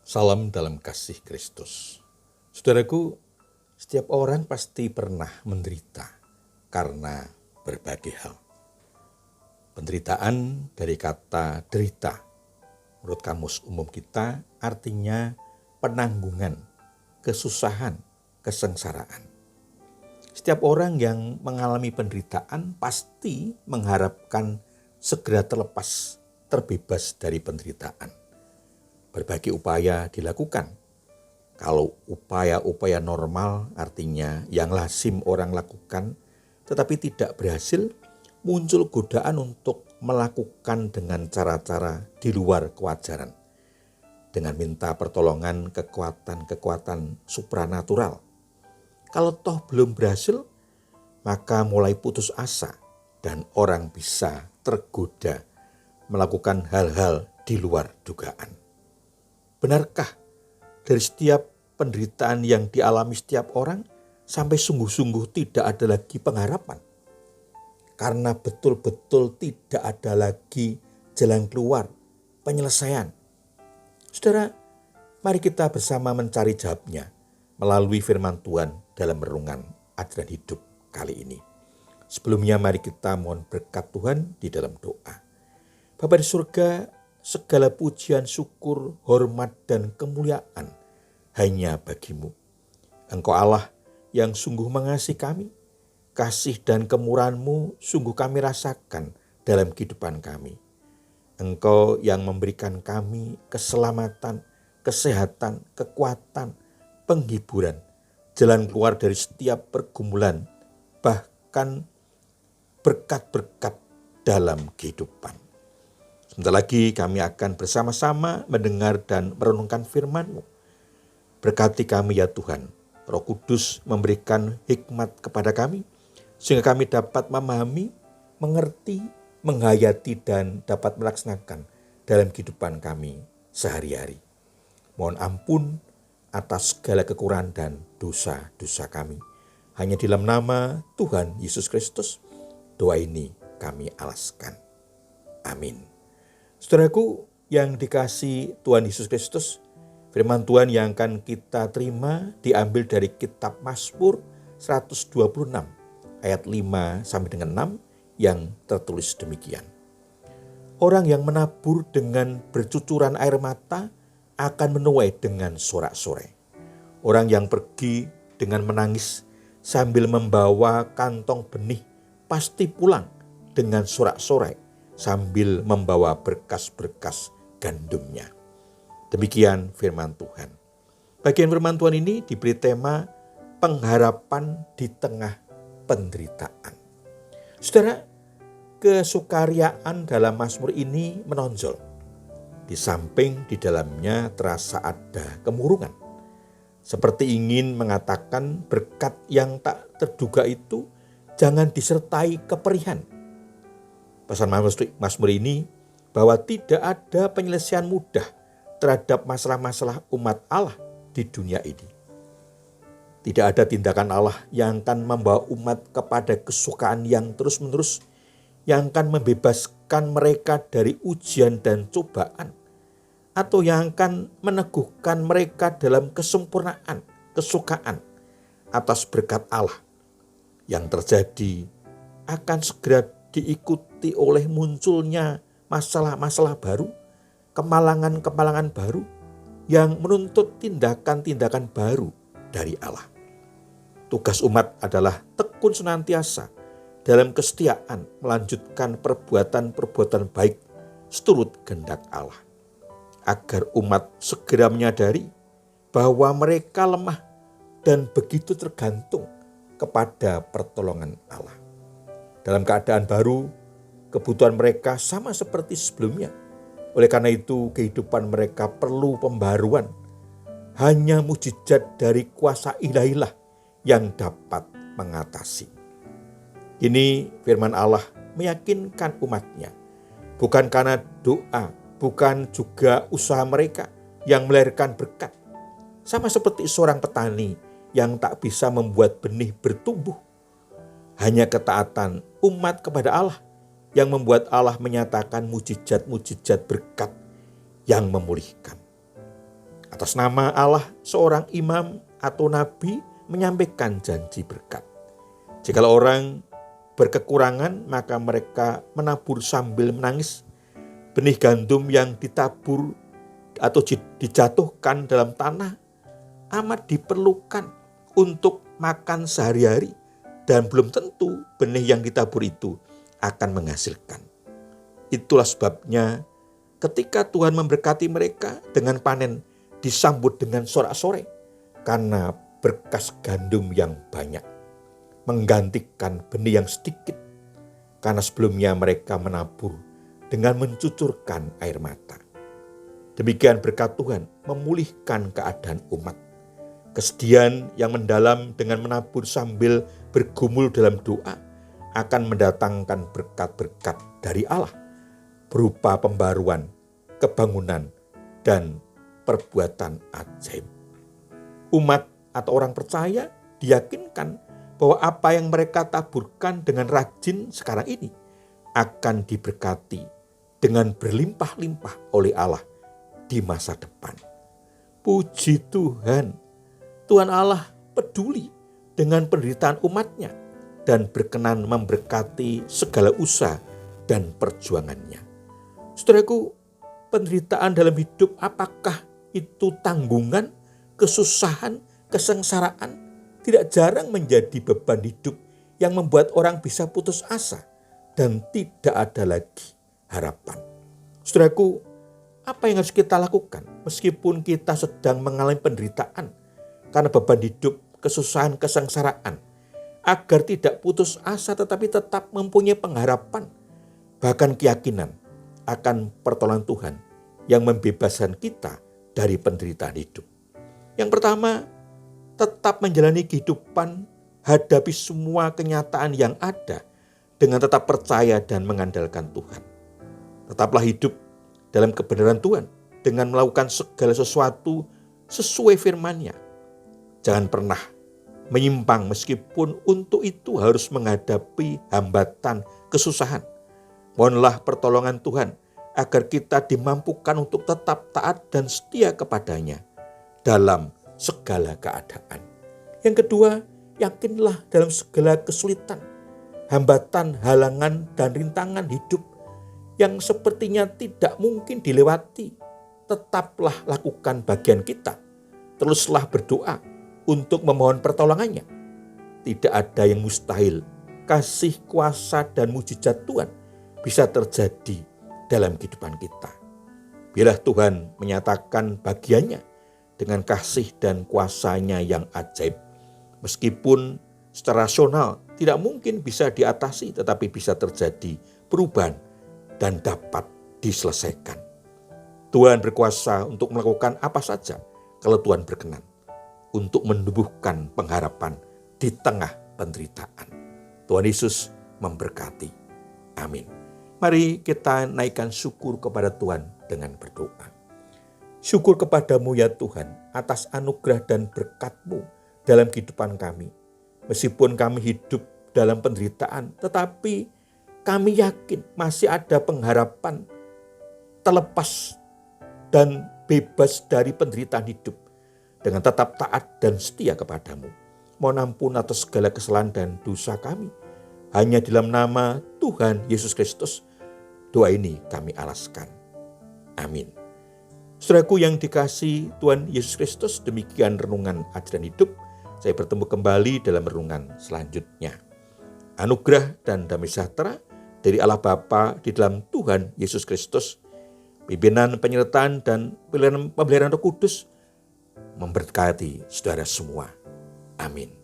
Salam dalam kasih Kristus. Saudaraku, setiap orang pasti pernah menderita karena berbagai hal. Penderitaan dari kata derita, menurut kamus umum kita artinya penanggungan, kesusahan, kesengsaraan. Setiap orang yang mengalami penderitaan pasti mengharapkan segera terlepas, terbebas dari penderitaan. Berbagai upaya dilakukan. Kalau upaya-upaya normal artinya yang lazim orang lakukan tetapi tidak berhasil, muncul godaan untuk melakukan dengan cara-cara di luar kewajaran. Dengan minta pertolongan kekuatan-kekuatan supranatural. Kalau toh belum berhasil, maka mulai putus asa dan orang bisa tergoda melakukan hal-hal di luar dugaan. Benarkah dari setiap penderitaan yang dialami setiap orang sampai sungguh-sungguh tidak ada lagi pengharapan? Karena betul-betul tidak ada lagi jalan keluar, penyelesaian. Saudara, mari kita bersama mencari jawabnya melalui firman Tuhan dalam renungan ajaran hidup kali ini. Sebelumnya mari kita mohon berkat Tuhan di dalam doa. Bapa di surga, segala pujian, syukur, hormat, dan kemuliaan hanya bagimu. Engkau Allah yang sungguh mengasihi kami. Kasih dan kemurahan-Mu sungguh kami rasakan dalam kehidupan kami. Engkau yang memberikan kami keselamatan, kesehatan, kekuatan, penghiburan, jalan keluar dari setiap pergumulan, bahkan berkat-berkat dalam kehidupan. Sebentar lagi kami akan bersama-sama mendengar dan merenungkan firman-Mu. Berkati kami ya Tuhan, Roh Kudus memberikan hikmat kepada kami, sehingga kami dapat memahami, mengerti, menghayati dan dapat melaksanakan dalam kehidupan kami sehari-hari. Mohon ampun atas segala kekurangan dan dosa-dosa kami. Hanya dalam nama Tuhan Yesus Kristus, doa ini kami alaskan. Amin. Saudaraku yang dikasihi Tuhan Yesus Kristus, firman Tuhan yang akan kita terima diambil dari kitab Mazmur 126 ayat 5 sampai dengan 6 yang tertulis demikian. Orang yang menabur dengan bercucuran air mata akan menuai dengan sorak-sorai. Orang yang pergi dengan menangis sambil membawa kantong benih pasti pulang dengan sorak-sorai sambil membawa berkas-berkas gandumnya. Demikian firman Tuhan. Bagian firman Tuhan ini diberi tema pengharapan di tengah penderitaan. Saudara, kesukariaan dalam Mazmur ini menonjol. Di samping di dalamnya terasa ada kemurungan. Seperti ingin mengatakan berkat yang tak terduga itu jangan disertai keperihan. Pesan Mazmur ini bahwa tidak ada penyelesaian mudah terhadap masalah-masalah umat Allah di dunia ini. Tidak ada tindakan Allah yang akan membawa umat kepada kesukaan yang terus-menerus, yang akan membebaskan mereka dari ujian dan cobaan, atau yang akan meneguhkan mereka dalam kesempurnaan, kesukaan atas berkat Allah. Yang terjadi akan segera diikuti oleh munculnya masalah-masalah baru, kemalangan-kemalangan baru yang menuntut tindakan-tindakan baru dari Allah. Tugas umat adalah tekun senantiasa dalam kesetiaan melanjutkan perbuatan-perbuatan baik seturut kehendak Allah. Agar umat segera menyadari bahwa mereka lemah dan begitu tergantung kepada pertolongan Allah. Dalam keadaan baru, kebutuhan mereka sama seperti sebelumnya. Oleh karena itu, kehidupan mereka perlu pembaruan. Hanya mujizat dari kuasa ilahilah yang dapat mengatasi. Ini firman Allah meyakinkan umatnya. Bukan karena doa, bukan juga usaha mereka yang melahirkan berkat. Sama seperti seorang petani yang tak bisa membuat benih bertumbuh. Hanya ketaatan umat kepada Allah yang membuat Allah menyatakan mujizat-mujizat berkat yang memulihkan. Atas nama Allah, seorang imam atau nabi menyampaikan janji berkat. Jikalau orang berkekurangan, maka mereka menabur sambil menangis. Benih gandum yang ditabur atau dijatuhkan dalam tanah amat diperlukan untuk makan sehari-hari, dan belum tentu benih yang ditabur itu akan menghasilkan. Itulah sebabnya ketika Tuhan memberkati mereka dengan panen, disambut dengan sorak-sorai karena berkas gandum yang banyak, menggantikan benih yang sedikit, karena sebelumnya mereka menabur dengan mencucurkan air mata. Demikian berkat Tuhan memulihkan keadaan umat. Kesedihan yang mendalam dengan menabur sambil bergumul dalam doa akan mendatangkan berkat-berkat dari Allah berupa pembaruan, kebangunan, dan perbuatan ajaib. Umat atau orang percaya diyakinkan bahwa apa yang mereka taburkan dengan rajin sekarang ini akan diberkati dengan berlimpah-limpah oleh Allah di masa depan. Puji Tuhan, Tuhan Allah peduli dengan penderitaan umatnya dan berkenan memberkati segala usaha dan perjuangannya. Saudaraku, penderitaan dalam hidup apakah itu tanggungan, kesusahan, kesengsaraan? Tidak jarang menjadi beban hidup yang membuat orang bisa putus asa dan tidak ada lagi harapan. Saudaraku, apa yang harus kita lakukan meskipun kita sedang mengalami penderitaan karena beban hidup, kesusahan, kesengsaraan, agar tidak putus asa tetapi tetap mempunyai pengharapan, bahkan keyakinan akan pertolongan Tuhan yang membebaskan kita dari penderitaan hidup. Yang pertama, tetap menjalani kehidupan, hadapi semua kenyataan yang ada dengan tetap percaya dan mengandalkan Tuhan. Tetaplah hidup dalam kebenaran Tuhan dengan melakukan segala sesuatu sesuai firman-Nya. Jangan pernah menyimpang meskipun untuk itu harus menghadapi hambatan, kesusahan. Mohonlah pertolongan Tuhan agar kita dimampukan untuk tetap taat dan setia kepadanya dalam segala keadaan. Yang kedua, yakinlah dalam segala kesulitan, hambatan, halangan, dan rintangan hidup yang sepertinya tidak mungkin dilewati. Tetaplah lakukan bagian kita. Teruslah berdoa untuk memohon pertolongannya. Tidak ada yang mustahil. Kasih, kuasa, dan mujizat Tuhan bisa terjadi dalam kehidupan kita. Biarlah Tuhan menyatakan bagiannya dengan kasih dan kuasanya yang ajaib. Meskipun secara rasional tidak mungkin bisa diatasi, tetapi bisa terjadi perubahan dan dapat diselesaikan. Tuhan berkuasa untuk melakukan apa saja kalau Tuhan berkenan, untuk menumbuhkan pengharapan di tengah penderitaan. Tuhan Yesus memberkati. Amin. Mari kita naikkan syukur kepada Tuhan dengan berdoa. Syukur kepadamu ya Tuhan atas anugerah dan berkat-Mu dalam kehidupan kami. Meskipun kami hidup dalam penderitaan, tetapi kami yakin masih ada pengharapan terlepas dan bebas dari penderitaan hidup dengan tetap taat dan setia kepadamu. Mohon ampun atas segala kesalahan dan dosa kami. Hanya dalam nama Tuhan Yesus Kristus, doa ini kami alaskan. Amin. Saudaraku yang dikasihi Tuhan Yesus Kristus, demikian renungan ajaran hidup. Saya bertemu kembali dalam renungan selanjutnya. Anugerah dan damai sejahtera dari Allah Bapa di dalam Tuhan Yesus Kristus, pimpinan penyertaan dan pemeliharaan Roh Kudus memberkati saudara semua. Amin.